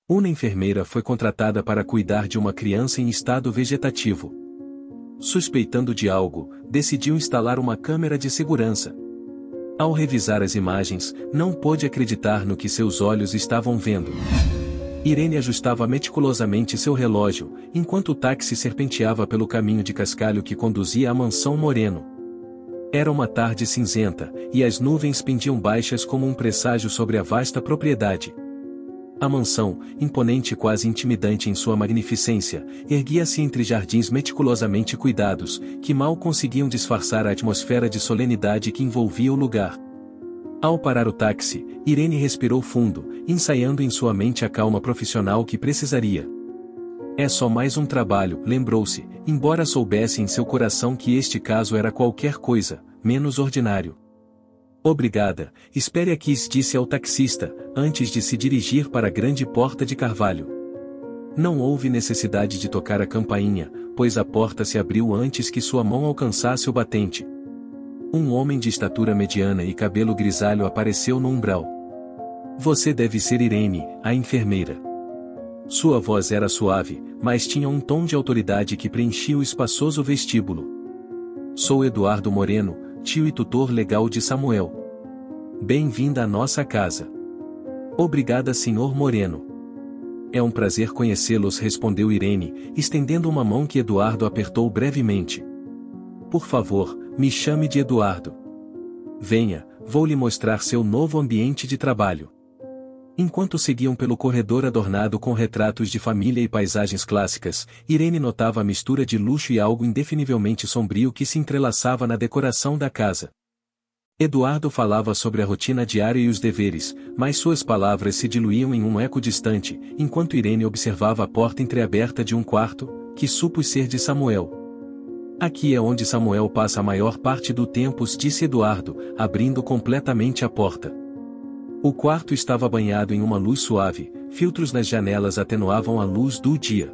Uma enfermeira foi contratada para cuidar de uma criança em estado vegetativo. Suspeitando de algo, decidiu instalar uma câmera de segurança. Ao revisar as imagens, não pôde acreditar no que seus olhos estavam vendo. Irene ajustava meticulosamente seu relógio, enquanto o táxi serpenteava pelo caminho de cascalho que conduzia à mansão Moreno. Era uma tarde cinzenta, e as nuvens pendiam baixas como um presságio sobre a vasta propriedade. A mansão, imponente e quase intimidante em sua magnificência, erguia-se entre jardins meticulosamente cuidados, que mal conseguiam disfarçar a atmosfera de solenidade que envolvia o lugar. Ao parar o táxi, Irene respirou fundo, ensaiando em sua mente a calma profissional que precisaria. É só mais um trabalho, lembrou-se, embora soubesse em seu coração que este caso era qualquer coisa, menos ordinário. Obrigada, espere aqui, disse ao taxista, antes de se dirigir para a grande porta de carvalho. Não houve necessidade de tocar a campainha, pois a porta se abriu antes que sua mão alcançasse o batente. Um homem de estatura mediana e cabelo grisalho apareceu no umbral. Você deve ser Irene, a enfermeira. Sua voz era suave, mas tinha um tom de autoridade que preenchia o espaçoso vestíbulo. Sou Eduardo Moreno, tio e tutor legal de Samuel. Bem-vinda à nossa casa. Obrigada, Sr. Moreno. É um prazer conhecê-los, respondeu Irene, estendendo uma mão que Eduardo apertou brevemente. Por favor, me chame de Eduardo. Venha, vou lhe mostrar seu novo ambiente de trabalho. Enquanto seguiam pelo corredor adornado com retratos de família e paisagens clássicas, Irene notava a mistura de luxo e algo indefinivelmente sombrio que se entrelaçava na decoração da casa. Eduardo falava sobre a rotina diária e os deveres, mas suas palavras se diluíam em um eco distante, enquanto Irene observava a porta entreaberta de um quarto, que supus ser de Samuel. Aqui é onde Samuel passa a maior parte do tempo, disse Eduardo, abrindo completamente a porta. O quarto estava banhado em uma luz suave, filtros nas janelas atenuavam a luz do dia.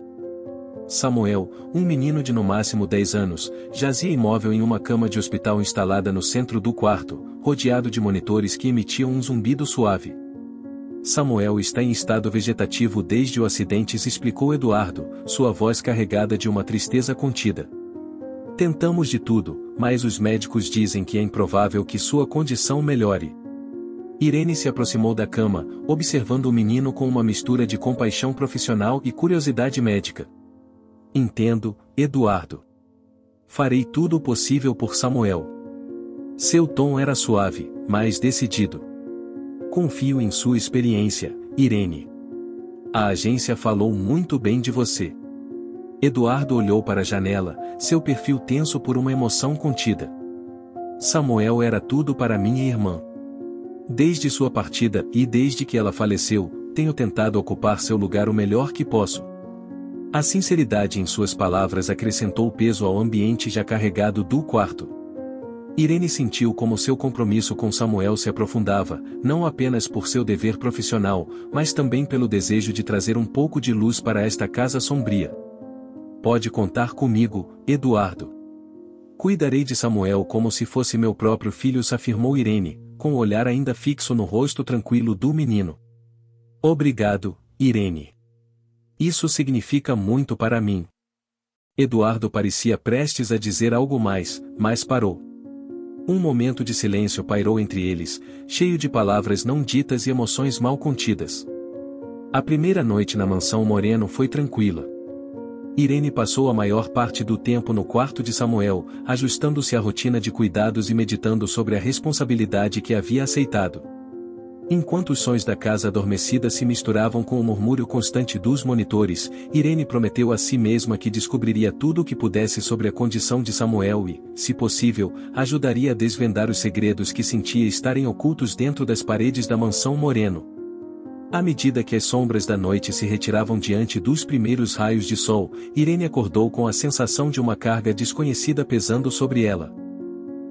Samuel, um menino de no máximo 10 anos, jazia imóvel em uma cama de hospital instalada no centro do quarto, rodeado de monitores que emitiam um zumbido suave. Samuel está em estado vegetativo desde o acidente, explicou Eduardo, sua voz carregada de uma tristeza contida. Tentamos de tudo, mas os médicos dizem que é improvável que sua condição melhore. Irene se aproximou da cama, observando o menino com uma mistura de compaixão profissional e curiosidade médica. Entendo, Eduardo. Farei tudo o possível por Samuel. Seu tom era suave, mas decidido. Confio em sua experiência, Irene. A agência falou muito bem de você. Eduardo olhou para a janela, seu perfil tenso por uma emoção contida. Samuel era tudo para minha irmã. Desde sua partida e desde que ela faleceu, tenho tentado ocupar seu lugar o melhor que posso. A sinceridade em suas palavras acrescentou peso ao ambiente já carregado do quarto. Irene sentiu como seu compromisso com Samuel se aprofundava, não apenas por seu dever profissional, mas também pelo desejo de trazer um pouco de luz para esta casa sombria. Pode contar comigo, Eduardo. Cuidarei de Samuel como se fosse meu próprio filho, afirmou Irene, com o olhar ainda fixo no rosto tranquilo do menino. Obrigado, Irene. Isso significa muito para mim. Eduardo parecia prestes a dizer algo mais, mas parou. Um momento de silêncio pairou entre eles, cheio de palavras não ditas e emoções mal contidas. A primeira noite na mansão Moreno foi tranquila. Irene passou a maior parte do tempo no quarto de Samuel, ajustando-se à rotina de cuidados e meditando sobre a responsabilidade que havia aceitado. Enquanto os sons da casa adormecida se misturavam com o murmúrio constante dos monitores, Irene prometeu a si mesma que descobriria tudo o que pudesse sobre a condição de Samuel e, se possível, ajudaria a desvendar os segredos que sentia estarem ocultos dentro das paredes da mansão Moreno. À medida que as sombras da noite se retiravam diante dos primeiros raios de sol, Irene acordou com a sensação de uma carga desconhecida pesando sobre ela.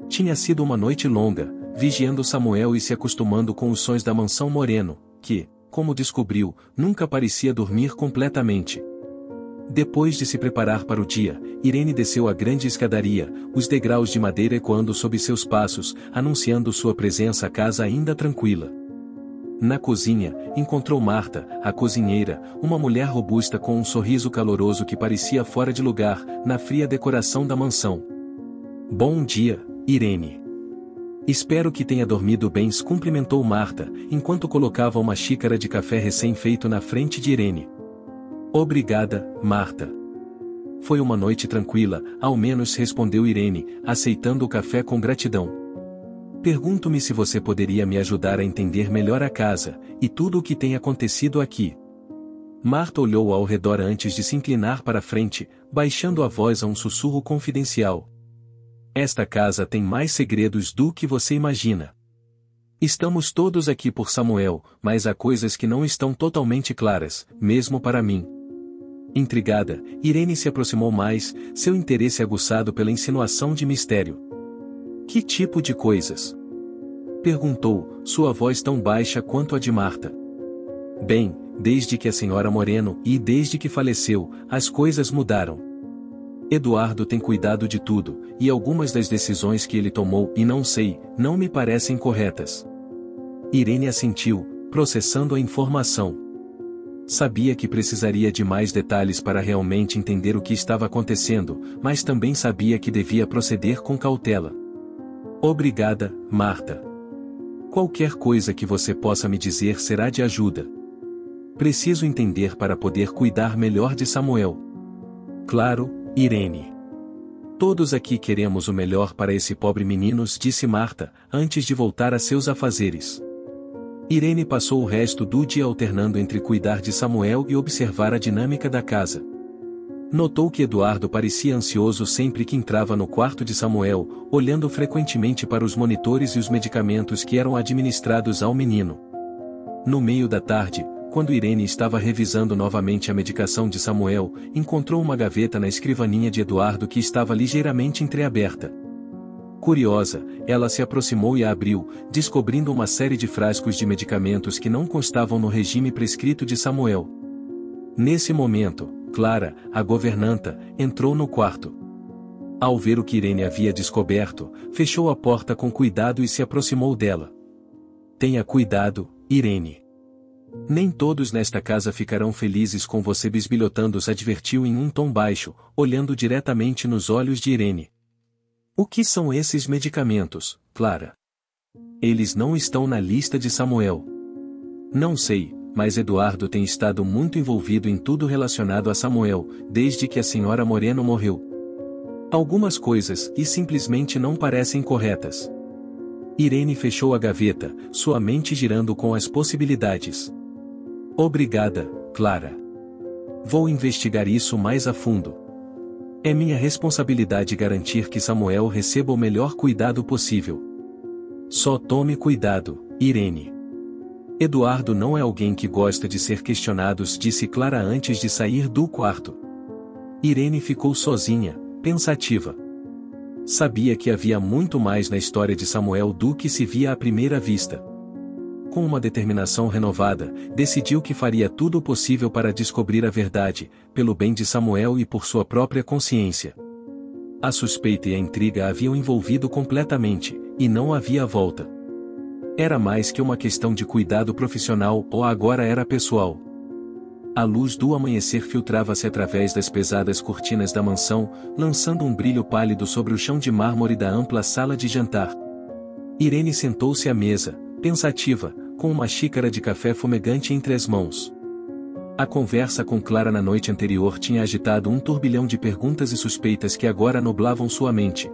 Tinha sido uma noite longa, vigiando Samuel e se acostumando com os sons da mansão Moreno, que, como descobriu, nunca parecia dormir completamente. Depois de se preparar para o dia, Irene desceu a grande escadaria, os degraus de madeira ecoando sob seus passos, anunciando sua presença à casa ainda tranquila. Na cozinha, encontrou Marta, a cozinheira, uma mulher robusta com um sorriso caloroso que parecia fora de lugar, na fria decoração da mansão. Bom dia, Irene. Espero que tenha dormido bem, cumprimentou Marta, enquanto colocava uma xícara de café recém-feito na frente de Irene. Obrigada, Marta. Foi uma noite tranquila, ao menos, respondeu Irene, aceitando o café com gratidão. Pergunto-me se você poderia me ajudar a entender melhor a casa, e tudo o que tem acontecido aqui. Marta olhou ao redor antes de se inclinar para a frente, baixando a voz a um sussurro confidencial. Esta casa tem mais segredos do que você imagina. Estamos todos aqui por Samuel, mas há coisas que não estão totalmente claras, mesmo para mim. Intrigada, Irene se aproximou mais, seu interesse aguçado pela insinuação de mistério. Que tipo de coisas? Perguntou, sua voz tão baixa quanto a de Marta. Bem, desde que a senhora Moreno e desde que faleceu, as coisas mudaram. Eduardo tem cuidado de tudo, e algumas das decisões que ele tomou e não me parecem corretas. Irene assentiu, processando a informação. Sabia que precisaria de mais detalhes para realmente entender o que estava acontecendo, mas também sabia que devia proceder com cautela. Obrigada, Marta. Qualquer coisa que você possa me dizer será de ajuda. Preciso entender para poder cuidar melhor de Samuel. Claro, Irene. Todos aqui queremos o melhor para esse pobre menino, disse Marta, antes de voltar a seus afazeres. Irene passou o resto do dia alternando entre cuidar de Samuel e observar a dinâmica da casa. Notou que Eduardo parecia ansioso sempre que entrava no quarto de Samuel, olhando frequentemente para os monitores e os medicamentos que eram administrados ao menino. No meio da tarde, quando Irene estava revisando novamente a medicação de Samuel, encontrou uma gaveta na escrivaninha de Eduardo que estava ligeiramente entreaberta. Curiosa, ela se aproximou e a abriu, descobrindo uma série de frascos de medicamentos que não constavam no regime prescrito de Samuel. Nesse momento, Clara, a governanta, entrou no quarto. Ao ver o que Irene havia descoberto, fechou a porta com cuidado e se aproximou dela. Tenha cuidado, Irene. Nem todos nesta casa ficarão felizes com você, bisbilhotando-os, advertiu em um tom baixo, olhando diretamente nos olhos de Irene. O que são esses medicamentos, Clara? Eles não estão na lista de Samuel. Não sei, mas Eduardo tem estado muito envolvido em tudo relacionado a Samuel, desde que a senhora Moreno morreu. Algumas coisas simplesmente não parecem corretas. Irene fechou a gaveta, sua mente girando com as possibilidades. Obrigada, Clara. Vou investigar isso mais a fundo. É minha responsabilidade garantir que Samuel receba o melhor cuidado possível. Só tome cuidado, Irene. Eduardo não é alguém que gosta de ser questionado, disse Clara antes de sair do quarto. Irene ficou sozinha, pensativa. Sabia que havia muito mais na história de Samuel do que se via à primeira vista. Com uma determinação renovada, decidiu que faria tudo o possível para descobrir a verdade, pelo bem de Samuel e por sua própria consciência. A suspeita e a intriga a haviam envolvido completamente, e não havia volta. Era mais que uma questão de cuidado profissional, ou agora era pessoal. A luz do amanhecer filtrava-se através das pesadas cortinas da mansão, lançando um brilho pálido sobre o chão de mármore da ampla sala de jantar. Irene sentou-se à mesa, pensativa, com uma xícara de café fumegante entre as mãos. A conversa com Clara na noite anterior tinha agitado um turbilhão de perguntas e suspeitas que agora nublavam sua mente.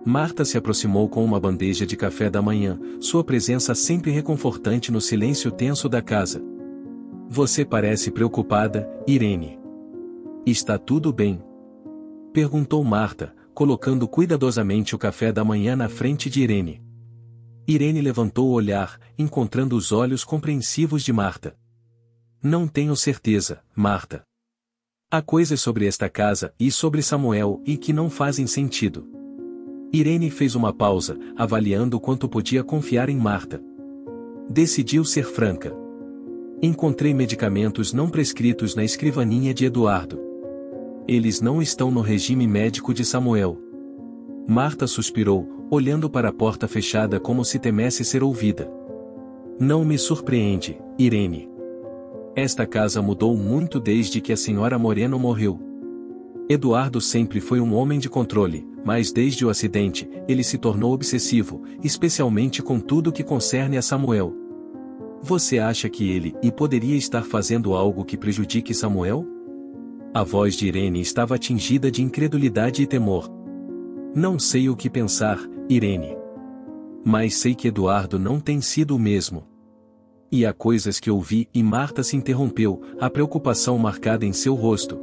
Marta se aproximou com uma bandeja de café da manhã, sua presença sempre reconfortante no silêncio tenso da casa. Você parece preocupada, Irene. Está tudo bem? Perguntou Marta, colocando cuidadosamente o café da manhã na frente de Irene. Irene levantou o olhar, encontrando os olhos compreensivos de Marta. Não tenho certeza, Marta. Há coisas sobre esta casa e sobre Samuel que não fazem sentido. Irene fez uma pausa, avaliando quanto podia confiar em Marta. Decidiu ser franca. Encontrei medicamentos não prescritos na escrivaninha de Eduardo. Eles não estão no regime médico de Samuel. Marta suspirou, olhando para a porta fechada como se temesse ser ouvida. Não me surpreende, Irene. Esta casa mudou muito desde que a senhora Moreno morreu. Eduardo sempre foi um homem de controle, mas desde o acidente, ele se tornou obsessivo, especialmente com tudo que concerne a Samuel. Você acha que ele poderia estar fazendo algo que prejudique Samuel? A voz de Irene estava tingida de incredulidade e temor. Não sei o que pensar, Irene. Mas sei que Eduardo não tem sido o mesmo. E há coisas que ouvi, e Marta se interrompeu, a preocupação marcada em seu rosto.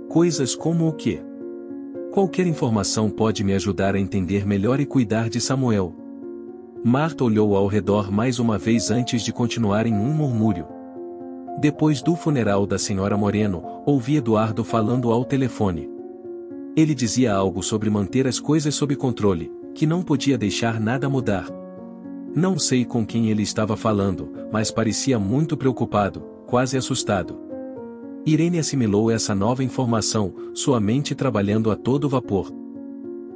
Coisas como o quê? Qualquer informação pode me ajudar a entender melhor e cuidar de Samuel. Marta olhou ao redor mais uma vez antes de continuar em um murmúrio. Depois do funeral da senhora Moreno, ouvi Eduardo falando ao telefone. Ele dizia algo sobre manter as coisas sob controle, que não podia deixar nada mudar. Não sei com quem ele estava falando, mas parecia muito preocupado, quase assustado. Irene assimilou essa nova informação, sua mente trabalhando a todo vapor.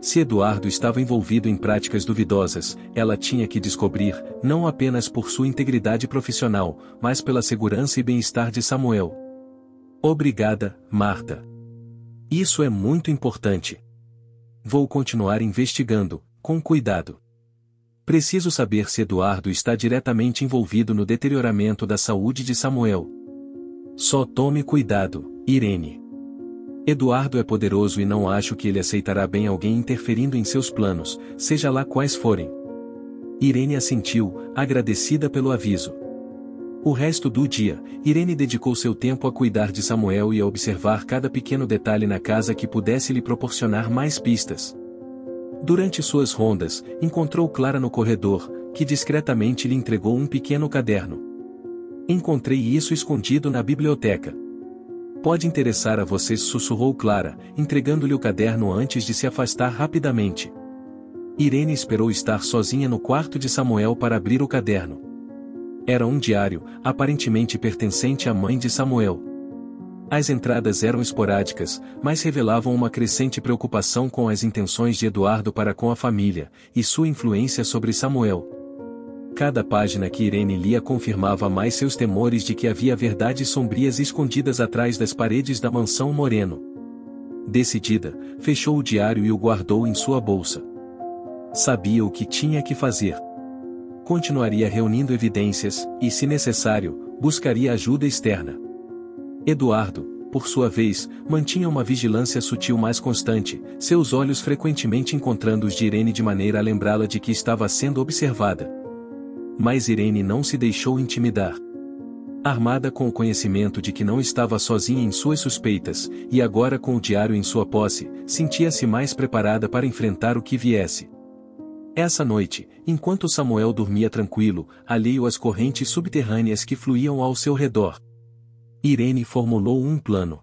Se Eduardo estava envolvido em práticas duvidosas, ela tinha que descobrir, não apenas por sua integridade profissional, mas pela segurança e bem-estar de Samuel. Obrigada, Marta. Isso é muito importante. Vou continuar investigando, com cuidado. Preciso saber se Eduardo está diretamente envolvido no deterioramento da saúde de Samuel. Só tome cuidado, Irene. Eduardo é poderoso e não acho que ele aceitará bem alguém interferindo em seus planos, seja lá quais forem. Irene assentiu, agradecida pelo aviso. O resto do dia, Irene dedicou seu tempo a cuidar de Samuel e a observar cada pequeno detalhe na casa que pudesse lhe proporcionar mais pistas. Durante suas rondas, encontrou Clara no corredor, que discretamente lhe entregou um pequeno caderno. Encontrei isso escondido na biblioteca. Pode interessar a você, sussurrou Clara, entregando-lhe o caderno antes de se afastar rapidamente. Irene esperou estar sozinha no quarto de Samuel para abrir o caderno. Era um diário, aparentemente pertencente à mãe de Samuel. As entradas eram esporádicas, mas revelavam uma crescente preocupação com as intenções de Eduardo para com a família, e sua influência sobre Samuel. Cada página que Irene lia confirmava mais seus temores de que havia verdades sombrias escondidas atrás das paredes da mansão Moreno. Decidida, fechou o diário e o guardou em sua bolsa. Sabia o que tinha que fazer. Continuaria reunindo evidências, e se necessário, buscaria ajuda externa. Eduardo, por sua vez, mantinha uma vigilância sutil mais constante, seus olhos frequentemente encontrando os de Irene de maneira a lembrá-la de que estava sendo observada. Mas Irene não se deixou intimidar. Armada com o conhecimento de que não estava sozinha em suas suspeitas, e agora com o diário em sua posse, sentia-se mais preparada para enfrentar o que viesse. Essa noite, enquanto Samuel dormia tranquilo, alheio às correntes subterrâneas que fluíam ao seu redor, Irene formulou um plano.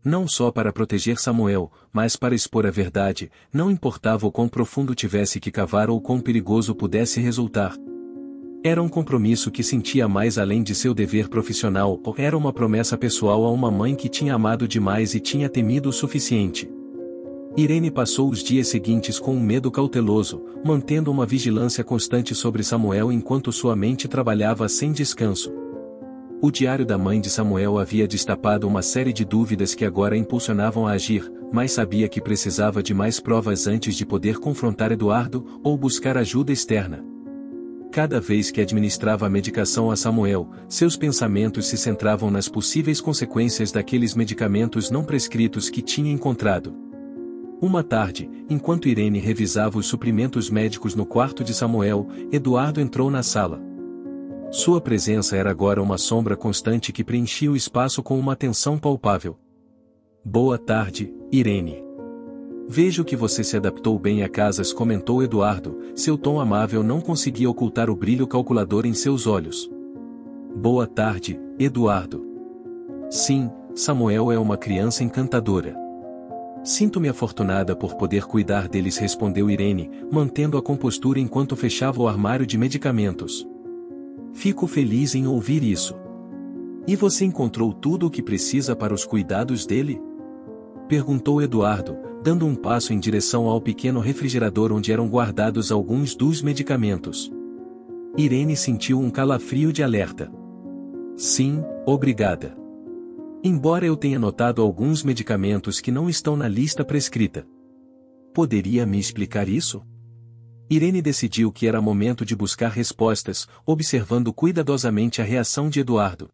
Não só para proteger Samuel, mas para expor a verdade, não importava o quão profundo tivesse que cavar ou quão perigoso pudesse resultar. Era um compromisso que sentia mais além de seu dever profissional, ou era uma promessa pessoal a uma mãe que tinha amado demais e tinha temido o suficiente. Irene passou os dias seguintes com um medo cauteloso, mantendo uma vigilância constante sobre Samuel enquanto sua mente trabalhava sem descanso. O diário da mãe de Samuel havia destapado uma série de dúvidas que agora impulsionavam a agir, mas sabia que precisava de mais provas antes de poder confrontar Eduardo, ou buscar ajuda externa. Cada vez que administrava a medicação a Samuel, seus pensamentos se centravam nas possíveis consequências daqueles medicamentos não prescritos que tinha encontrado. Uma tarde, enquanto Irene revisava os suprimentos médicos no quarto de Samuel, Eduardo entrou na sala. Sua presença era agora uma sombra constante que preenchia o espaço com uma tensão palpável. Boa tarde, Irene. Vejo que você se adaptou bem a casas, comentou Eduardo, seu tom amável não conseguia ocultar o brilho calculador em seus olhos. Boa tarde, Eduardo. Sim, Samuel é uma criança encantadora. Sinto-me afortunada por poder cuidar deles, respondeu Irene, mantendo a compostura enquanto fechava o armário de medicamentos. Fico feliz em ouvir isso. E você encontrou tudo o que precisa para os cuidados dele? Perguntou Eduardo, dando um passo em direção ao pequeno refrigerador onde eram guardados alguns dos medicamentos. Irene sentiu um calafrio de alerta. Sim, obrigada. Embora eu tenha notado alguns medicamentos que não estão na lista prescrita. Poderia me explicar isso? Irene decidiu que era momento de buscar respostas, observando cuidadosamente a reação de Eduardo.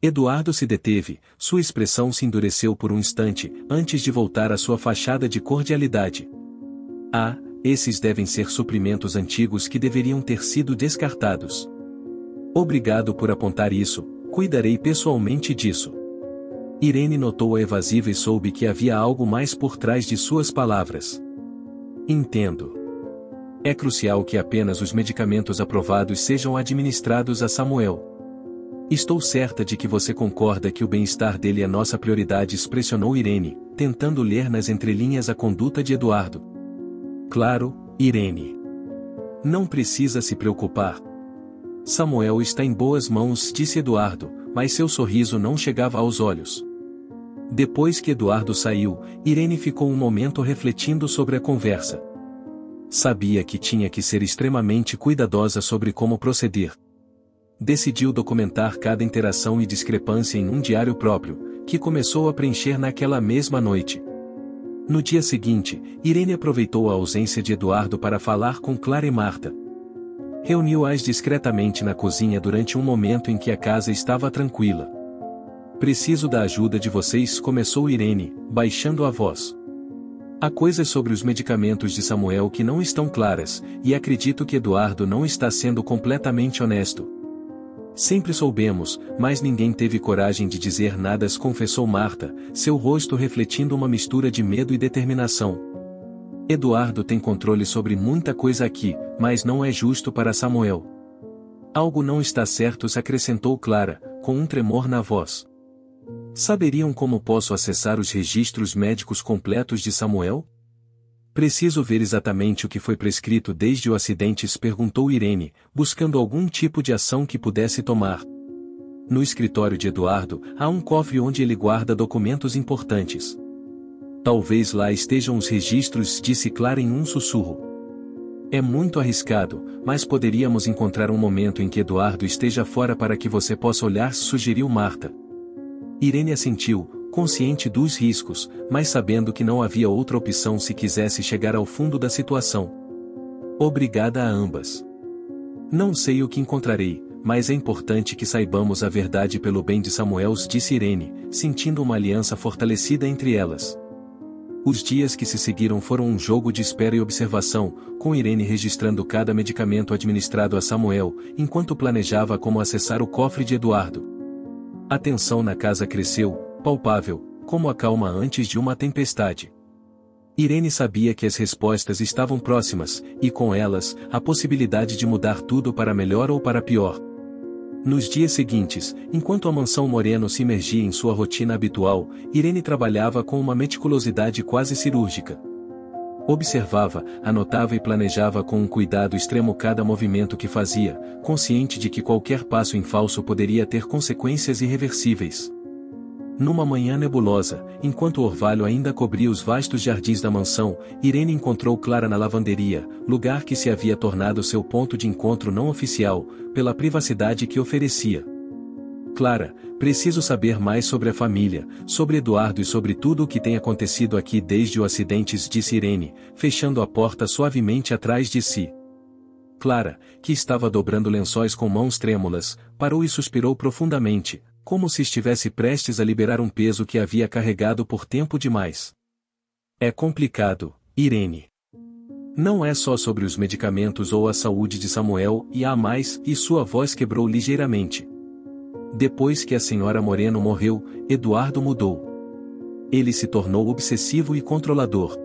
Eduardo se deteve, sua expressão se endureceu por um instante, antes de voltar à sua fachada de cordialidade. Ah, esses devem ser suprimentos antigos que deveriam ter sido descartados. Obrigado por apontar isso, cuidarei pessoalmente disso. Irene notou a evasiva e soube que havia algo mais por trás de suas palavras. Entendo. É crucial que apenas os medicamentos aprovados sejam administrados a Samuel. Estou certa de que você concorda que o bem-estar dele é nossa prioridade, expressionou Irene, tentando ler nas entrelinhas a conduta de Eduardo. Claro, Irene. Não precisa se preocupar. Samuel está em boas mãos, disse Eduardo, mas seu sorriso não chegava aos olhos. Depois que Eduardo saiu, Irene ficou um momento refletindo sobre a conversa. Sabia que tinha que ser extremamente cuidadosa sobre como proceder. Decidiu documentar cada interação e discrepância em um diário próprio, que começou a preencher naquela mesma noite. No dia seguinte, Irene aproveitou a ausência de Eduardo para falar com Clara e Marta. Reuniu-as discretamente na cozinha durante um momento em que a casa estava tranquila. Preciso da ajuda de vocês, começou Irene, baixando a voz. Há coisas sobre os medicamentos de Samuel que não estão claras, e acredito que Eduardo não está sendo completamente honesto. Sempre soubemos, mas ninguém teve coragem de dizer nada, confessou Marta, seu rosto refletindo uma mistura de medo e determinação. Eduardo tem controle sobre muita coisa aqui, mas não é justo para Samuel. Algo não está certo, se acrescentou Clara, com um tremor na voz. Saberiam como posso acessar os registros médicos completos de Samuel? Preciso ver exatamente o que foi prescrito desde o acidente, perguntou Irene, buscando algum tipo de ação que pudesse tomar. No escritório de Eduardo, há um cofre onde ele guarda documentos importantes. Talvez lá estejam os registros, disse Clara em um sussurro. É muito arriscado, mas poderíamos encontrar um momento em que Eduardo esteja fora para que você possa olhar, sugeriu Marta. Irene assentiu, consciente dos riscos, mas sabendo que não havia outra opção se quisesse chegar ao fundo da situação. Obrigada a ambas. Não sei o que encontrarei, mas é importante que saibamos a verdade pelo bem de Samuel, disse Irene, sentindo uma aliança fortalecida entre elas. Os dias que se seguiram foram um jogo de espera e observação, com Irene registrando cada medicamento administrado a Samuel, enquanto planejava como acessar o cofre de Eduardo. A tensão na casa cresceu, palpável, como a calma antes de uma tempestade. Irene sabia que as respostas estavam próximas, e com elas, a possibilidade de mudar tudo para melhor ou para pior. Nos dias seguintes, enquanto a mansão Moreno se imergia em sua rotina habitual, Irene trabalhava com uma meticulosidade quase cirúrgica. Observava, anotava e planejava com um cuidado extremo cada movimento que fazia, consciente de que qualquer passo em falso poderia ter consequências irreversíveis. Numa manhã nebulosa, enquanto o orvalho ainda cobria os vastos jardins da mansão, Irene encontrou Clara na lavanderia, lugar que se havia tornado seu ponto de encontro não oficial, pela privacidade que oferecia. Clara, preciso saber mais sobre a família, sobre Eduardo e sobre tudo o que tem acontecido aqui desde o acidente, disse Irene, fechando a porta suavemente atrás de si. Clara, que estava dobrando lençóis com mãos trêmulas, parou e suspirou profundamente, como se estivesse prestes a liberar um peso que havia carregado por tempo demais. É complicado, Irene. Não é só sobre os medicamentos ou a saúde de Samuel, e há mais, e sua voz quebrou ligeiramente. Depois que a senhora Moreno morreu, Eduardo mudou. Ele se tornou obsessivo e controlador.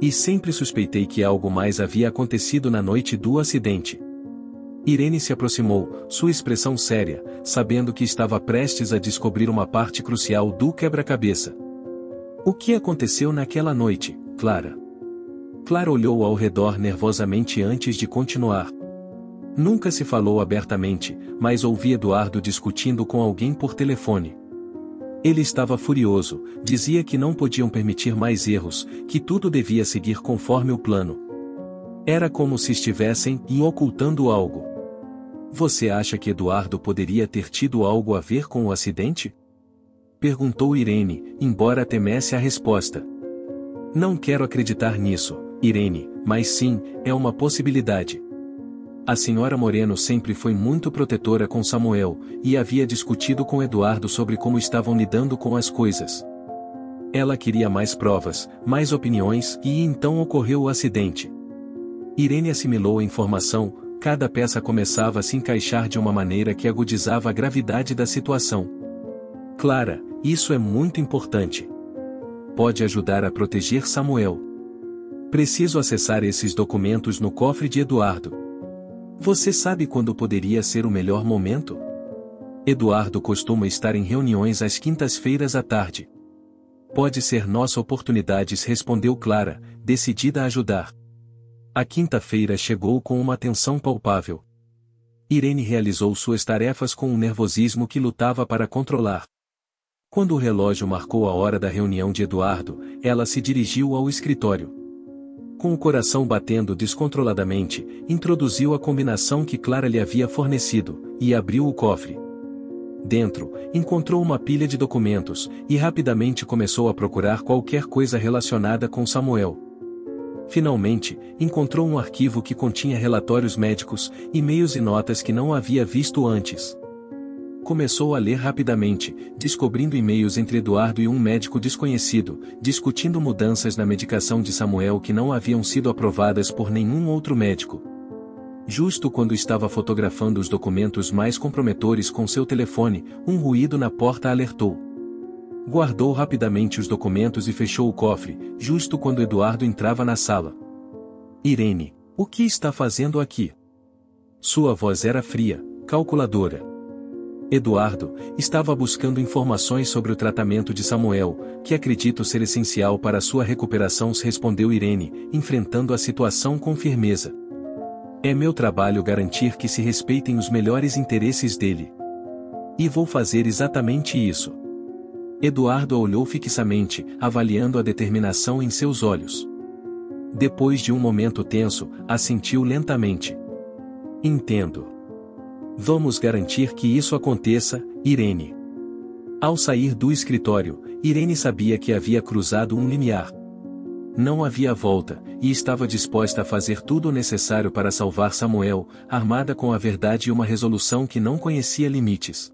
E sempre suspeitei que algo mais havia acontecido na noite do acidente. Irene se aproximou, sua expressão séria, sabendo que estava prestes a descobrir uma parte crucial do quebra-cabeça. O que aconteceu naquela noite, Clara? Clara olhou ao redor nervosamente antes de continuar. Nunca se falou abertamente, mas ouvi Eduardo discutindo com alguém por telefone. Ele estava furioso, dizia que não podiam permitir mais erros, que tudo devia seguir conforme o plano. Era como se estivessem ocultando algo. Você acha que Eduardo poderia ter tido algo a ver com o acidente? Perguntou Irene, embora temesse a resposta. Não quero acreditar nisso, Irene, mas sim, é uma possibilidade. A senhora Moreno sempre foi muito protetora com Samuel, e havia discutido com Eduardo sobre como estavam lidando com as coisas. Ela queria mais provas, mais opiniões, e então ocorreu o acidente. Irene assimilou a informação, cada peça começava a se encaixar de uma maneira que agudizava a gravidade da situação. Clara, isso é muito importante. Pode ajudar a proteger Samuel. Preciso acessar esses documentos no cofre de Eduardo. Você sabe quando poderia ser o melhor momento? Eduardo costuma estar em reuniões às quintas-feiras à tarde. Pode ser nossa oportunidade, respondeu Clara, decidida a ajudar. A quinta-feira chegou com uma tensão palpável. Irene realizou suas tarefas com um nervosismo que lutava para controlar. Quando o relógio marcou a hora da reunião de Eduardo, ela se dirigiu ao escritório. Com o coração batendo descontroladamente, introduziu a combinação que Clara lhe havia fornecido, e abriu o cofre. Dentro, encontrou uma pilha de documentos, e rapidamente começou a procurar qualquer coisa relacionada com Samuel. Finalmente, encontrou um arquivo que continha relatórios médicos, e-mails e notas que não havia visto antes. Começou a ler rapidamente, descobrindo e-mails entre Eduardo e um médico desconhecido, discutindo mudanças na medicação de Samuel que não haviam sido aprovadas por nenhum outro médico. Justo quando estava fotografando os documentos mais comprometedores com seu telefone, um ruído na porta alertou. Guardou rapidamente os documentos e fechou o cofre, justo quando Eduardo entrava na sala. Irene, o que está fazendo aqui? Sua voz era fria, calculadora. Eduardo estava buscando informações sobre o tratamento de Samuel, que acredito ser essencial para sua recuperação, respondeu Irene, enfrentando a situação com firmeza. É meu trabalho garantir que se respeitem os melhores interesses dele. E vou fazer exatamente isso. Eduardo a olhou fixamente, avaliando a determinação em seus olhos. Depois de um momento tenso, assentiu lentamente. Entendo. Vamos garantir que isso aconteça, Irene. Ao sair do escritório, Irene sabia que havia cruzado um limiar. Não havia volta, e estava disposta a fazer tudo o necessário para salvar Samuel, armada com a verdade e uma resolução que não conhecia limites.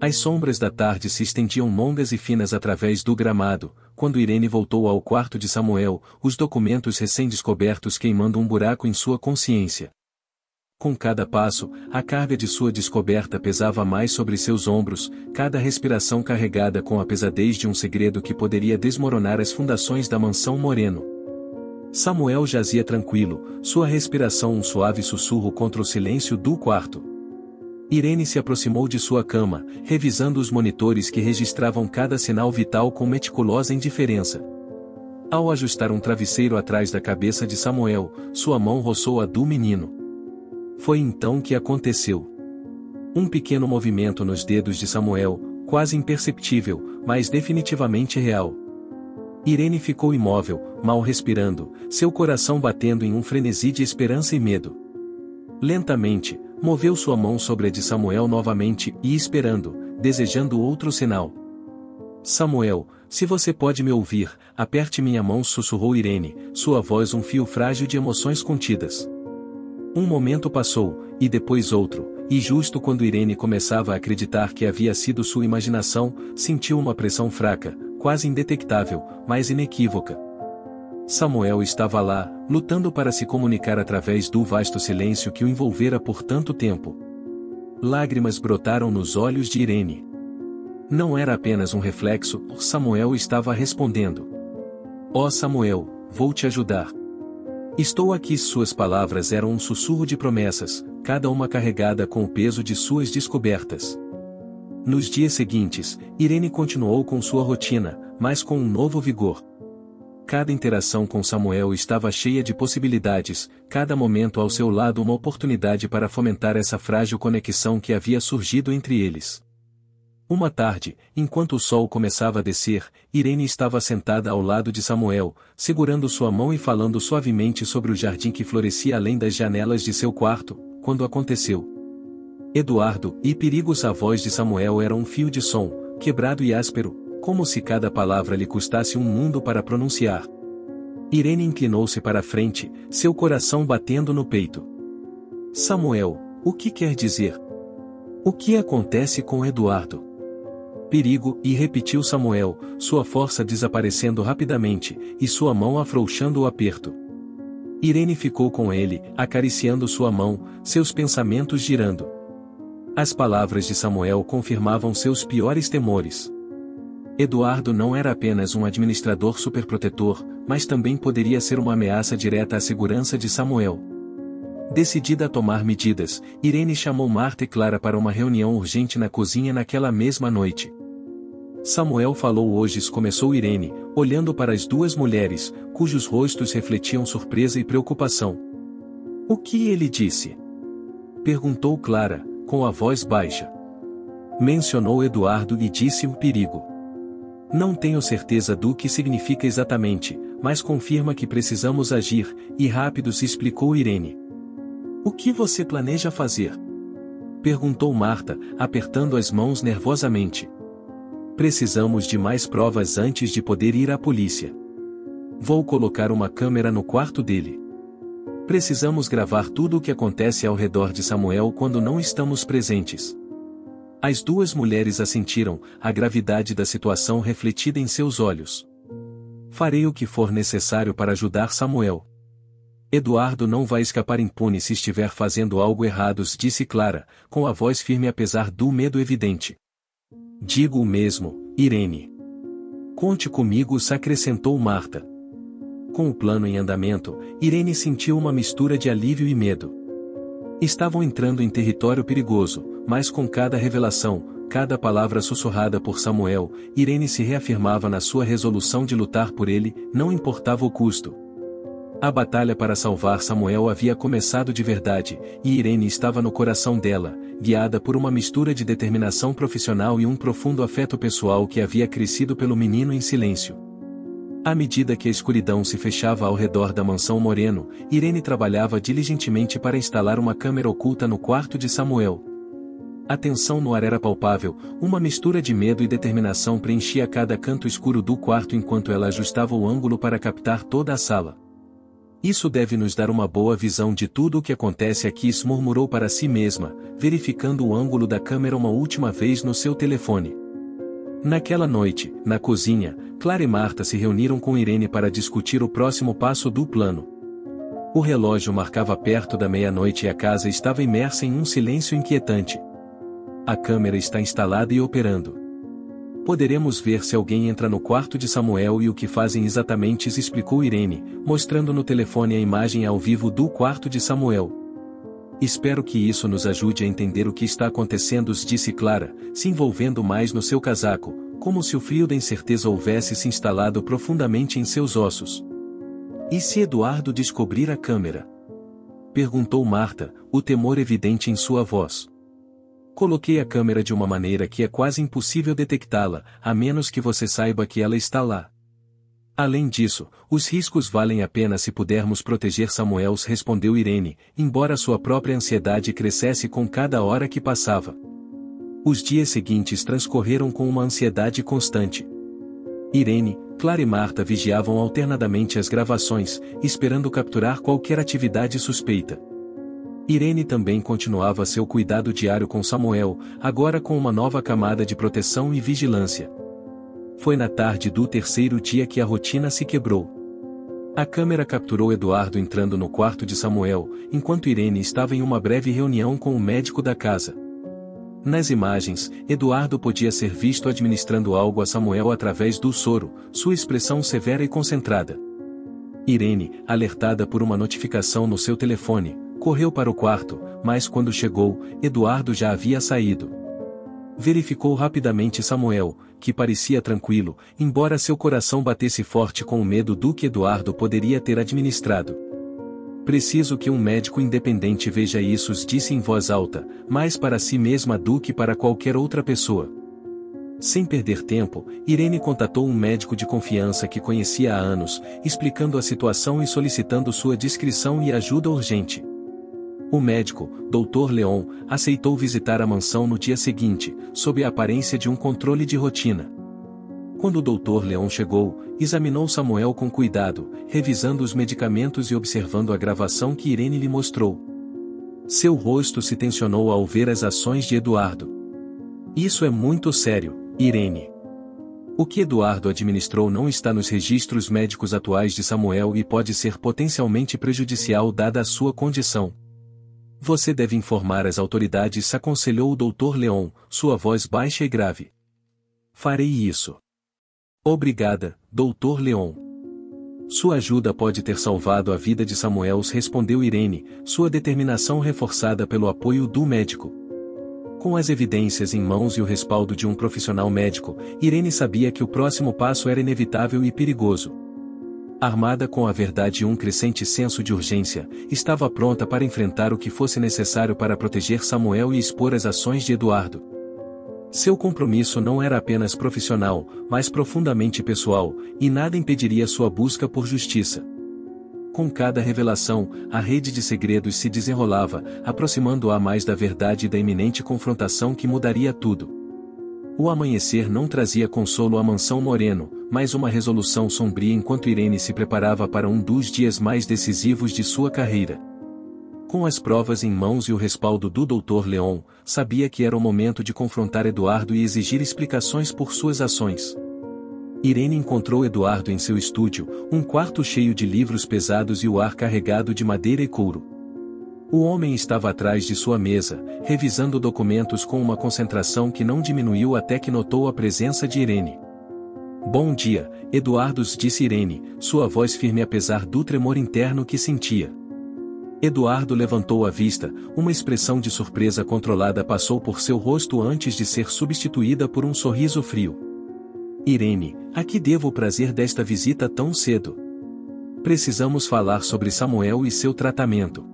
As sombras da tarde se estendiam longas e finas através do gramado, quando Irene voltou ao quarto de Samuel, os documentos recém-descobertos queimando um buraco em sua consciência. Com cada passo, a carga de sua descoberta pesava mais sobre seus ombros, cada respiração carregada com a pesadez de um segredo que poderia desmoronar as fundações da mansão Moreno. Samuel jazia tranquilo, sua respiração um suave sussurro contra o silêncio do quarto. Irene se aproximou de sua cama, revisando os monitores que registravam cada sinal vital com meticulosa indiferença. Ao ajustar um travesseiro atrás da cabeça de Samuel, sua mão roçou a do menino. Foi então que aconteceu. Um pequeno movimento nos dedos de Samuel, quase imperceptível, mas definitivamente real. Irene ficou imóvel, mal respirando, seu coração batendo em um frenesi de esperança e medo. Lentamente, moveu sua mão sobre a de Samuel novamente e esperando, desejando outro sinal. Samuel, se você pode me ouvir, aperte minha mão, sussurrou Irene, sua voz um fio frágil de emoções contidas. Um momento passou, e depois outro, e justo quando Irene começava a acreditar que havia sido sua imaginação, sentiu uma pressão fraca, quase indetectável, mas inequívoca. Samuel estava lá, lutando para se comunicar através do vasto silêncio que o envolvera por tanto tempo. Lágrimas brotaram nos olhos de Irene. Não era apenas um reflexo, Samuel estava respondendo. Ó Samuel, vou te ajudar. Estou aqui. Suas palavras eram um sussurro de promessas, cada uma carregada com o peso de suas descobertas. Nos dias seguintes, Irene continuou com sua rotina, mas com um novo vigor. Cada interação com Samuel estava cheia de possibilidades, cada momento ao seu lado uma oportunidade para fomentar essa frágil conexão que havia surgido entre eles. Uma tarde, enquanto o sol começava a descer, Irene estava sentada ao lado de Samuel, segurando sua mão e falando suavemente sobre o jardim que florescia além das janelas de seu quarto, quando aconteceu. Eduardo e Perigos. A voz de Samuel era um fio de som, quebrado e áspero, como se cada palavra lhe custasse um mundo para pronunciar. Irene inclinou-se para a frente, seu coração batendo no peito. Samuel, o que quer dizer? O que acontece com Eduardo? Perigo, e repetiu Samuel, sua força desaparecendo rapidamente, e sua mão afrouxando o aperto. Irene ficou com ele, acariciando sua mão, seus pensamentos girando. As palavras de Samuel confirmavam seus piores temores. Eduardo não era apenas um administrador superprotetor, mas também poderia ser uma ameaça direta à segurança de Samuel. Decidida a tomar medidas, Irene chamou Marta e Clara para uma reunião urgente na cozinha naquela mesma noite. Samuel falou hoje, começou Irene, olhando para as duas mulheres, cujos rostos refletiam surpresa e preocupação. O que ele disse? Perguntou Clara, com a voz baixa. Mencionou Eduardo e disse o perigo. Não tenho certeza do que significa exatamente, mas confirma que precisamos agir, e rápido, se explicou Irene. O que você planeja fazer? Perguntou Marta, apertando as mãos nervosamente. Precisamos de mais provas antes de poder ir à polícia. Vou colocar uma câmera no quarto dele. Precisamos gravar tudo o que acontece ao redor de Samuel quando não estamos presentes. As duas mulheres assentiram, a gravidade da situação refletida em seus olhos. Farei o que for necessário para ajudar Samuel. Eduardo não vai escapar impune se estiver fazendo algo errado, disse Clara, com a voz firme apesar do medo evidente. Digo o mesmo, Irene. Conte comigo, acrescentou Marta. Com o plano em andamento, Irene sentiu uma mistura de alívio e medo. Estavam entrando em território perigoso, mas com cada revelação, cada palavra sussurrada por Samuel, Irene se reafirmava na sua resolução de lutar por ele, não importava o custo. A batalha para salvar Samuel havia começado de verdade, e Irene estava no coração dela, guiada por uma mistura de determinação profissional e um profundo afeto pessoal que havia crescido pelo menino em silêncio. À medida que a escuridão se fechava ao redor da mansão Moreno, Irene trabalhava diligentemente para instalar uma câmera oculta no quarto de Samuel. A tensão no ar era palpável, uma mistura de medo e determinação preenchia cada canto escuro do quarto enquanto ela ajustava o ângulo para captar toda a sala. Isso deve nos dar uma boa visão de tudo o que acontece aqui, murmurou para si mesma, verificando o ângulo da câmera uma última vez no seu telefone. Naquela noite, na cozinha, Clara e Marta se reuniram com Irene para discutir o próximo passo do plano. O relógio marcava perto da meia-noite e a casa estava imersa em um silêncio inquietante. A câmera está instalada e operando. Poderemos ver se alguém entra no quarto de Samuel e o que fazem exatamente, explicou Irene, mostrando no telefone a imagem ao vivo do quarto de Samuel. Espero que isso nos ajude a entender o que está acontecendo, disse Clara, se envolvendo mais no seu casaco, como se o frio da incerteza houvesse se instalado profundamente em seus ossos. E se Eduardo descobrir a câmera? Perguntou Marta, o temor evidente em sua voz. Coloquei a câmera de uma maneira que é quase impossível detectá-la, a menos que você saiba que ela está lá. Além disso, os riscos valem a pena se pudermos proteger Samuel, respondeu Irene, embora sua própria ansiedade crescesse com cada hora que passava. Os dias seguintes transcorreram com uma ansiedade constante. Irene, Clara e Marta vigiavam alternadamente as gravações, esperando capturar qualquer atividade suspeita. Irene também continuava seu cuidado diário com Samuel, agora com uma nova camada de proteção e vigilância. Foi na tarde do terceiro dia que a rotina se quebrou. A câmera capturou Eduardo entrando no quarto de Samuel, enquanto Irene estava em uma breve reunião com o médico da casa. Nas imagens, Eduardo podia ser visto administrando algo a Samuel através do soro, sua expressão severa e concentrada. Irene, alertada por uma notificação no seu telefone, correu para o quarto, mas quando chegou, Eduardo já havia saído. Verificou rapidamente Samuel, que parecia tranquilo, embora seu coração batesse forte com o medo do que Eduardo poderia ter administrado. Preciso que um médico independente veja isso, disse em voz alta, mais para si mesma do que para qualquer outra pessoa. Sem perder tempo, Irene contatou um médico de confiança que conhecia há anos, explicando a situação e solicitando sua descrição e ajuda urgente. O médico, Dr. Leon, aceitou visitar a mansão no dia seguinte, sob a aparência de um controle de rotina. Quando o Dr. Leon chegou, examinou Samuel com cuidado, revisando os medicamentos e observando a gravação que Irene lhe mostrou. Seu rosto se tensionou ao ver as ações de Eduardo. Isso é muito sério, Irene. O que Eduardo administrou não está nos registros médicos atuais de Samuel e pode ser potencialmente prejudicial dada a sua condição. Você deve informar as autoridades, aconselhou o Dr. Leon, sua voz baixa e grave. Farei isso. Obrigada, Dr. Leon. Sua ajuda pode ter salvado a vida de Samuel, respondeu Irene, sua determinação reforçada pelo apoio do médico. Com as evidências em mãos e o respaldo de um profissional médico, Irene sabia que o próximo passo era inevitável e perigoso. Armada com a verdade e um crescente senso de urgência, estava pronta para enfrentar o que fosse necessário para proteger Samuel e expor as ações de Eduardo. Seu compromisso não era apenas profissional, mas profundamente pessoal, e nada impediria sua busca por justiça. Com cada revelação, a rede de segredos se desenrolava, aproximando-a mais da verdade e da iminente confrontação que mudaria tudo. O amanhecer não trazia consolo à mansão Moreno, mas uma resolução sombria enquanto Irene se preparava para um dos dias mais decisivos de sua carreira. Com as provas em mãos e o respaldo do Dr. Leon, sabia que era o momento de confrontar Eduardo e exigir explicações por suas ações. Irene encontrou Eduardo em seu estúdio, um quarto cheio de livros pesados e o ar carregado de madeira e couro. O homem estava atrás de sua mesa, revisando documentos com uma concentração que não diminuiu até que notou a presença de Irene. Bom dia, Eduardo, disse Irene, sua voz firme apesar do tremor interno que sentia. Eduardo levantou a vista, uma expressão de surpresa controlada passou por seu rosto antes de ser substituída por um sorriso frio. Irene, a que devo o prazer desta visita tão cedo? Precisamos falar sobre Samuel e seu tratamento.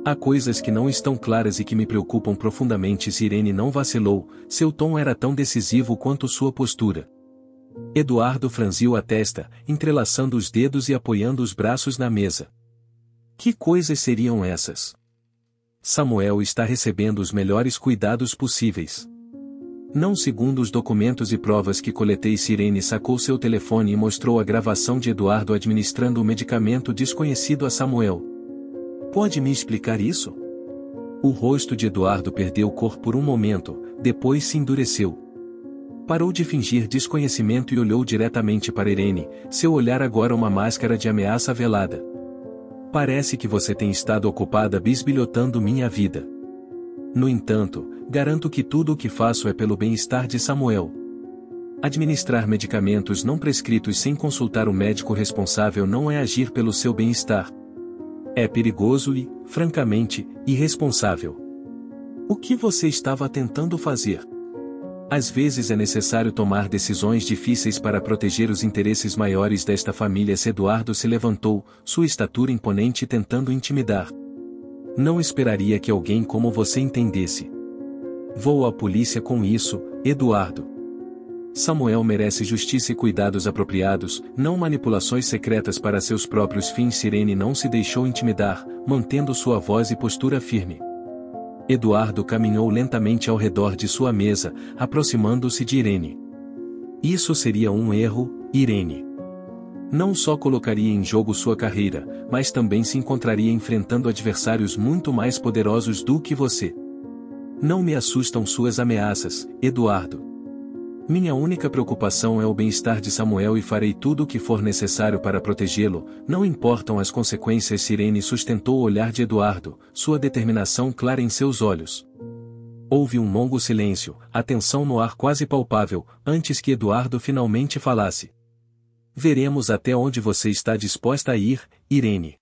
Há coisas que não estão claras e que me preocupam profundamente. Irene não vacilou, seu tom era tão decisivo quanto sua postura. Eduardo franziu a testa, entrelaçando os dedos e apoiando os braços na mesa. Que coisas seriam essas? Samuel está recebendo os melhores cuidados possíveis. Não segundo os documentos e provas que coletei. Irene sacou seu telefone e mostrou a gravação de Eduardo administrando o medicamento desconhecido a Samuel. Pode me explicar isso? O rosto de Eduardo perdeu cor por um momento, depois se endureceu. Parou de fingir desconhecimento e olhou diretamente para Irene, seu olhar agora uma máscara de ameaça velada. Parece que você tem estado ocupada bisbilhotando minha vida. No entanto, garanto que tudo o que faço é pelo bem-estar de Samuel. Administrar medicamentos não prescritos sem consultar o médico responsável não é agir pelo seu bem-estar. É perigoso e, francamente, irresponsável. O que você estava tentando fazer? Às vezes é necessário tomar decisões difíceis para proteger os interesses maiores desta família. Eduardo se levantou, sua estatura imponente tentando intimidar. Não esperaria que alguém como você entendesse. Vou à polícia com isso, Eduardo. Samuel merece justiça e cuidados apropriados, não manipulações secretas para seus próprios fins. Irene não se deixou intimidar, mantendo sua voz e postura firme. Eduardo caminhou lentamente ao redor de sua mesa, aproximando-se de Irene. Isso seria um erro, Irene. Não só colocaria em jogo sua carreira, mas também se encontraria enfrentando adversários muito mais poderosos do que você. Não me assustam suas ameaças, Eduardo. Minha única preocupação é o bem-estar de Samuel e farei tudo o que for necessário para protegê-lo, não importam as consequências. Irene sustentou o olhar de Eduardo, sua determinação clara em seus olhos. Houve um longo silêncio, a tensão no ar quase palpável, antes que Eduardo finalmente falasse. Veremos até onde você está disposta a ir, Irene.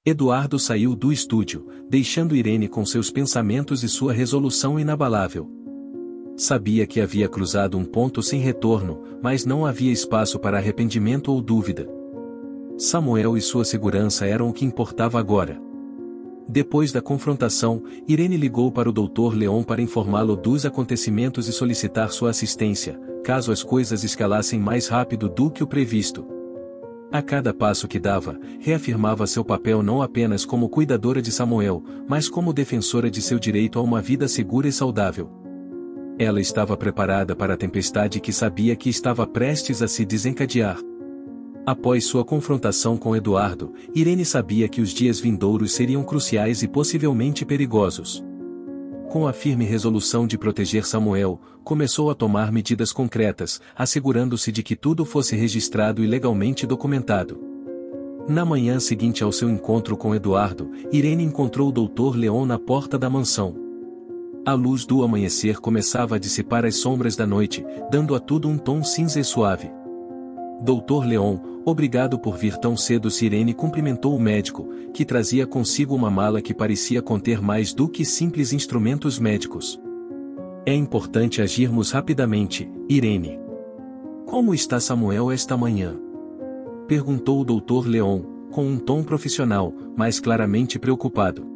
Eduardo saiu do estúdio, deixando Irene com seus pensamentos e sua resolução inabalável. Sabia que havia cruzado um ponto sem retorno, mas não havia espaço para arrependimento ou dúvida. Samuel e sua segurança eram o que importava agora. Depois da confrontação, Irene ligou para o Dr. Leon para informá-lo dos acontecimentos e solicitar sua assistência, caso as coisas escalassem mais rápido do que o previsto. A cada passo que dava, reafirmava seu papel não apenas como cuidadora de Samuel, mas como defensora de seu direito a uma vida segura e saudável. Ela estava preparada para a tempestade que sabia que estava prestes a se desencadear. Após sua confrontação com Eduardo, Irene sabia que os dias vindouros seriam cruciais e possivelmente perigosos. Com a firme resolução de proteger Samuel, começou a tomar medidas concretas, assegurando-se de que tudo fosse registrado e legalmente documentado. Na manhã seguinte ao seu encontro com Eduardo, Irene encontrou o Dr. Leon na porta da mansão. A luz do amanhecer começava a dissipar as sombras da noite, dando a tudo um tom cinza e suave. Dr. Leon, obrigado por vir tão cedo. Irene cumprimentou o médico, que trazia consigo uma mala que parecia conter mais do que simples instrumentos médicos. É importante agirmos rapidamente, Irene. Como está Samuel esta manhã? Perguntou o Dr. Leon, com um tom profissional, mas claramente preocupado.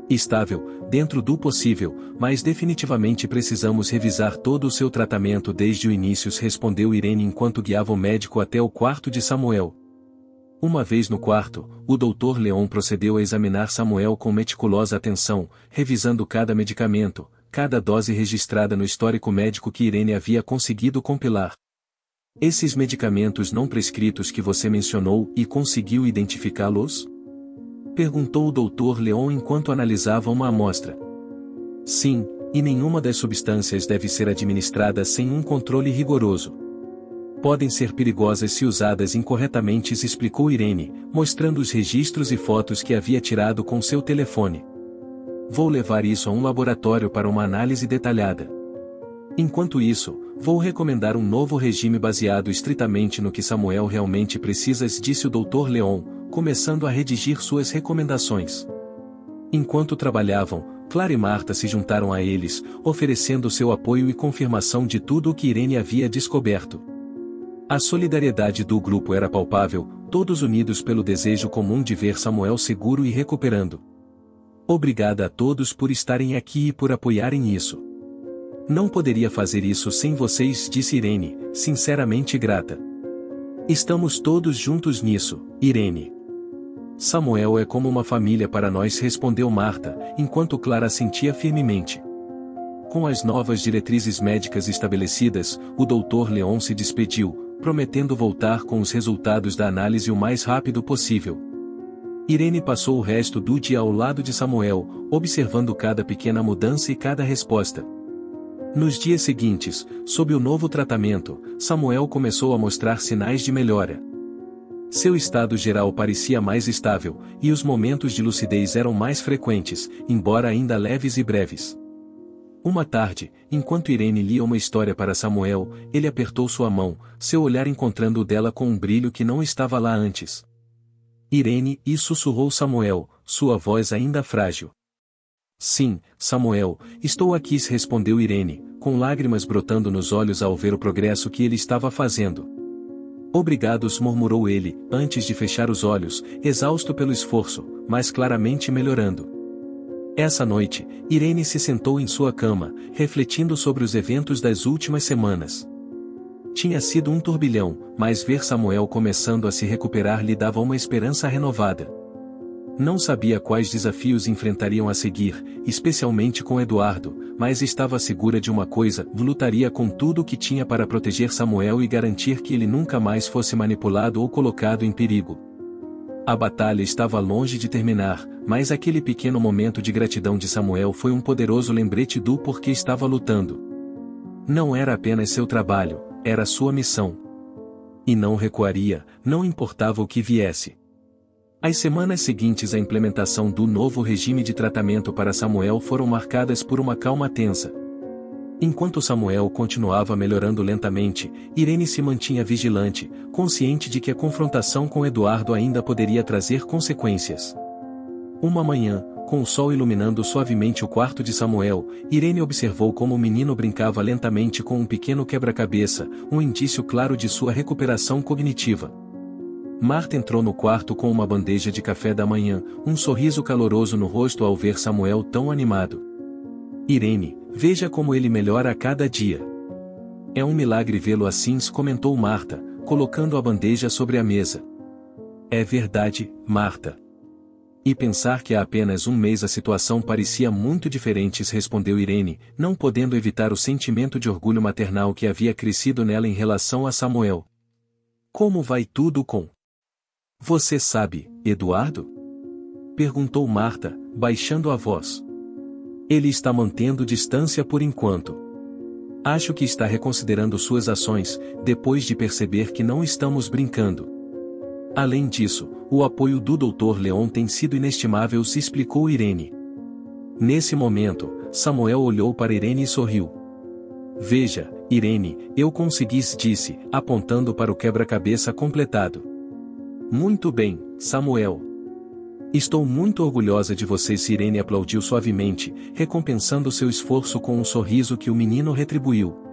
Estável, dentro do possível, mas definitivamente precisamos revisar todo o seu tratamento desde o início, respondeu Irene enquanto guiava o médico até o quarto de Samuel. Uma vez no quarto, o Dr. Leon procedeu a examinar Samuel com meticulosa atenção, revisando cada medicamento, cada dose registrada no histórico médico que Irene havia conseguido compilar. Esses medicamentos não prescritos que você mencionou e conseguiu identificá-los? Perguntou o Dr. Leon enquanto analisava uma amostra. Sim, e nenhuma das substâncias deve ser administrada sem um controle rigoroso. Podem ser perigosas se usadas incorretamente, explicou Irene, mostrando os registros e fotos que havia tirado com seu telefone. Vou levar isso a um laboratório para uma análise detalhada. Enquanto isso, vou recomendar um novo regime baseado estritamente no que Samuel realmente precisa, disse o Dr. Leon, começando a redigir suas recomendações. Enquanto trabalhavam, Clara e Marta se juntaram a eles, oferecendo seu apoio e confirmação de tudo o que Irene havia descoberto. A solidariedade do grupo era palpável, todos unidos pelo desejo comum de ver Samuel seguro e recuperando. Obrigada a todos por estarem aqui e por apoiarem isso. Não poderia fazer isso sem vocês, disse Irene, sinceramente grata. Estamos todos juntos nisso, Irene. Samuel é como uma família para nós, respondeu Marta, enquanto Clara assentia firmemente. Com as novas diretrizes médicas estabelecidas, o Dr. Leon se despediu, prometendo voltar com os resultados da análise o mais rápido possível. Irene passou o resto do dia ao lado de Samuel, observando cada pequena mudança e cada resposta. Nos dias seguintes, sob o novo tratamento, Samuel começou a mostrar sinais de melhora. Seu estado geral parecia mais estável, e os momentos de lucidez eram mais frequentes, embora ainda leves e breves. Uma tarde, enquanto Irene lia uma história para Samuel, ele apertou sua mão, seu olhar encontrando o dela com um brilho que não estava lá antes. Irene, e sussurrou Samuel, sua voz ainda frágil. Sim, Samuel, estou aqui, respondeu Irene, com lágrimas brotando nos olhos ao ver o progresso que ele estava fazendo. Obrigados, murmurou ele, antes de fechar os olhos, exausto pelo esforço, mas claramente melhorando. Essa noite, Irene se sentou em sua cama, refletindo sobre os eventos das últimas semanas. Tinha sido um turbilhão, mas ver Samuel começando a se recuperar lhe dava uma esperança renovada. Não sabia quais desafios enfrentariam a seguir, especialmente com Eduardo, mas estava segura de uma coisa: lutaria com tudo o que tinha para proteger Samuel e garantir que ele nunca mais fosse manipulado ou colocado em perigo. A batalha estava longe de terminar, mas aquele pequeno momento de gratidão de Samuel foi um poderoso lembrete do porquê estava lutando. Não era apenas seu trabalho, era sua missão. E não recuaria, não importava o que viesse. As semanas seguintes à implementação do novo regime de tratamento para Samuel foram marcadas por uma calma tensa. Enquanto Samuel continuava melhorando lentamente, Irene se mantinha vigilante, consciente de que a confrontação com Eduardo ainda poderia trazer consequências. Uma manhã, com o sol iluminando suavemente o quarto de Samuel, Irene observou como o menino brincava lentamente com um pequeno quebra-cabeça, um indício claro de sua recuperação cognitiva. Marta entrou no quarto com uma bandeja de café da manhã, um sorriso caloroso no rosto ao ver Samuel tão animado. Irene, veja como ele melhora a cada dia. É um milagre vê-lo assim, comentou Marta, colocando a bandeja sobre a mesa. É verdade, Marta. E pensar que há apenas um mês a situação parecia muito diferente, respondeu Irene, não podendo evitar o sentimento de orgulho maternal que havia crescido nela em relação a Samuel. Como vai tudo com você, sabe, Eduardo? Perguntou Marta, baixando a voz. Ele está mantendo distância por enquanto. Acho que está reconsiderando suas ações, depois de perceber que não estamos brincando. Além disso, o apoio do Dr. Leon tem sido inestimável, se explicou Irene. Nesse momento, Samuel olhou para Irene e sorriu. Veja, Irene, eu consegui, disse, apontando para o quebra-cabeça completado. Muito bem, Samuel. Estou muito orgulhosa de você. Irene aplaudiu suavemente, recompensando seu esforço com um sorriso que o menino retribuiu.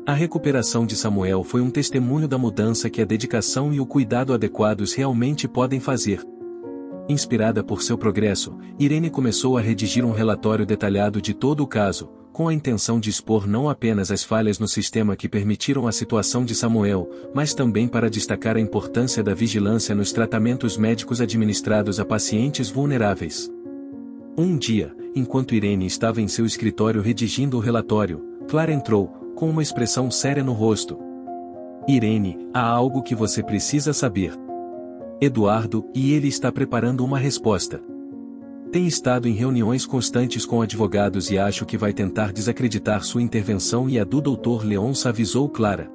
A recuperação de Samuel foi um testemunho da mudança que a dedicação e o cuidado adequados realmente podem fazer. Inspirada por seu progresso, Irene começou a redigir um relatório detalhado de todo o caso, com a intenção de expor não apenas as falhas no sistema que permitiram a situação de Samuel, mas também para destacar a importância da vigilância nos tratamentos médicos administrados a pacientes vulneráveis. Um dia, enquanto Irene estava em seu escritório redigindo o relatório, Clara entrou, com uma expressão séria no rosto. Irene, há algo que você precisa saber. Eduardo, e ele está preparando uma resposta. Tem estado em reuniões constantes com advogados e acho que vai tentar desacreditar sua intervenção e a do Dr. Leon, avisou Clara.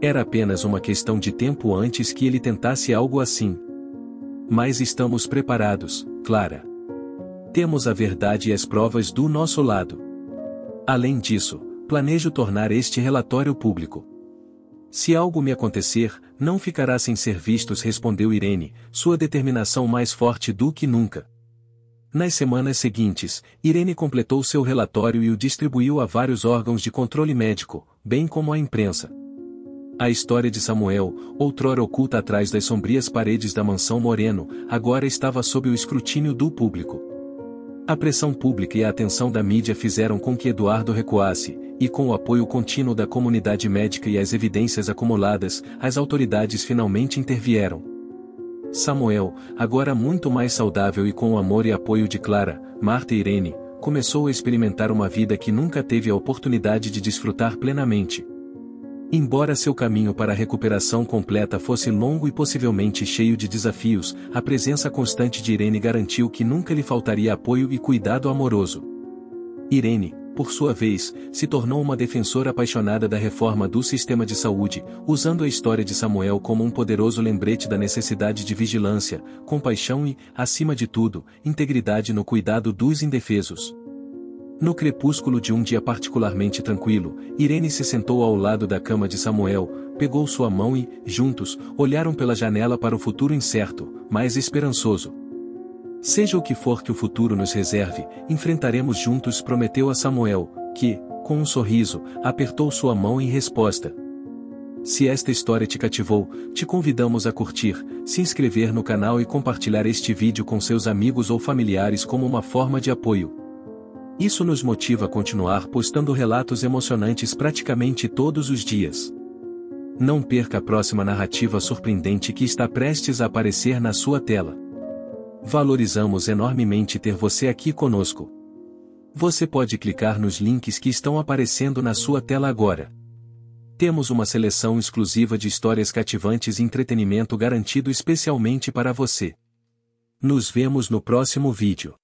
Era apenas uma questão de tempo antes que ele tentasse algo assim. Mas estamos preparados, Clara. Temos a verdade e as provas do nosso lado. Além disso, planejo tornar este relatório público. Se algo me acontecer, não ficará sem ser vistos, respondeu Irene, sua determinação mais forte do que nunca. Nas semanas seguintes, Irene completou seu relatório e o distribuiu a vários órgãos de controle médico, bem como à imprensa. A história de Samuel, outrora oculta atrás das sombrias paredes da mansão Moreno, agora estava sob o escrutínio do público. A pressão pública e a atenção da mídia fizeram com que Eduardo recuasse, e com o apoio contínuo da comunidade médica e as evidências acumuladas, as autoridades finalmente intervieram. Samuel, agora muito mais saudável e com o amor e apoio de Clara, Marta e Irene, começou a experimentar uma vida que nunca teve a oportunidade de desfrutar plenamente. Embora seu caminho para a recuperação completa fosse longo e possivelmente cheio de desafios, a presença constante de Irene garantiu que nunca lhe faltaria apoio e cuidado amoroso. Irene, por sua vez, se tornou uma defensora apaixonada da reforma do sistema de saúde, usando a história de Samuel como um poderoso lembrete da necessidade de vigilância, compaixão e, acima de tudo, integridade no cuidado dos indefesos. No crepúsculo de um dia particularmente tranquilo, Irene se sentou ao lado da cama de Samuel, pegou sua mão e, juntos, olharam pela janela para o futuro incerto, mas esperançoso. Seja o que for que o futuro nos reserve, enfrentaremos juntos, prometeu a Samuel, que, com um sorriso, apertou sua mão em resposta. Se esta história te cativou, te convidamos a curtir, se inscrever no canal e compartilhar este vídeo com seus amigos ou familiares como uma forma de apoio. Isso nos motiva a continuar postando relatos emocionantes praticamente todos os dias. Não perca a próxima narrativa surpreendente que está prestes a aparecer na sua tela. Valorizamos enormemente ter você aqui conosco. Você pode clicar nos links que estão aparecendo na sua tela agora. Temos uma seleção exclusiva de histórias cativantes e entretenimento garantido especialmente para você. Nos vemos no próximo vídeo.